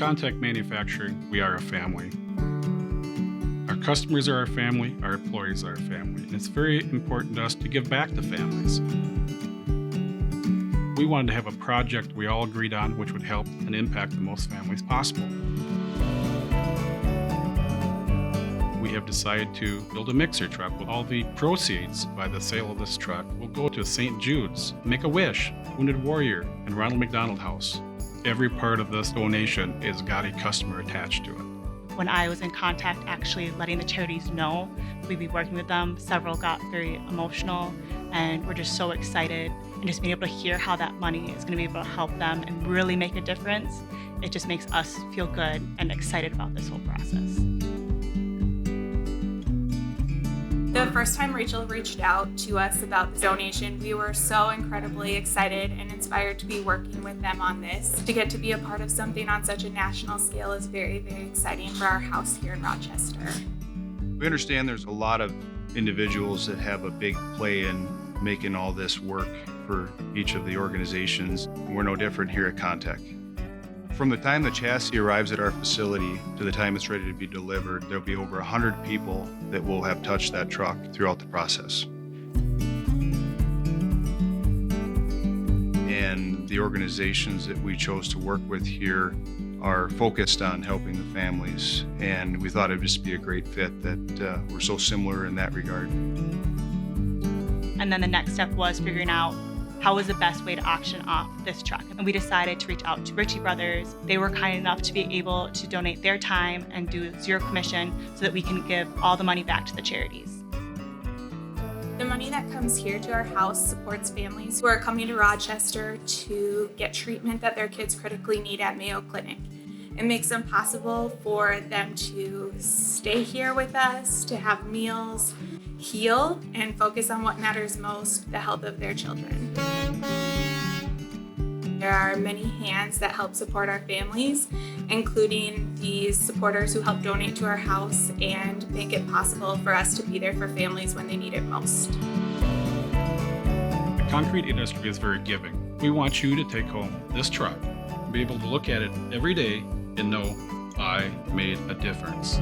Contact Manufacturing, we are a family. Our customers are our family, our employees are our family, and it's very important to us to give back to families. We wanted to have a project we all agreed on which would help and impact the most families possible. We have decided to build a mixer truck. All the proceeds by the sale of this truck will go to St. Jude's, Make-A-Wish, Wounded Warrior, and Ronald McDonald House. Every part of this donation has got a customer attached to it. When I was in contact actually letting the charities know we'd be working with them, several got very emotional, and we're just so excited. And just being able to hear how that money is going to be able to help them and really make a difference, it just makes us feel good and excited about this whole process. The first time Rachel reached out to us about the donation, we were so incredibly excited and inspired to be working with them on this. To get to be a part of something on such a national scale is very, very exciting for our house here in Rochester. We understand there's a lot of individuals that have a big play in making all this work for each of the organizations. We're no different here at Contact. From the time the chassis arrives at our facility to the time it's ready to be delivered, there'll be over 100 people that will have touched that truck throughout the process. And the organizations that we chose to work with here are focused on helping the families, and we thought it'd just be a great fit that we're so similar in that regard. And then the next step was figuring out how was the best way to auction off this truck. And we decided to reach out to Ritchie Brothers. They were kind enough to be able to donate their time and do zero commission so that we can give all the money back to the charities. The money that comes here to our house supports families who are coming to Rochester to get treatment that their kids critically need at Mayo Clinic. It makes them possible for them to stay here with us, to have meals, heal, and focus on what matters most, the health of their children. There are many hands that help support our families, including these supporters who help donate to our house and make it possible for us to be there for families when they need it most. The concrete industry is very giving. We want you to take home this truck and be able to look at it every day and know I made a difference.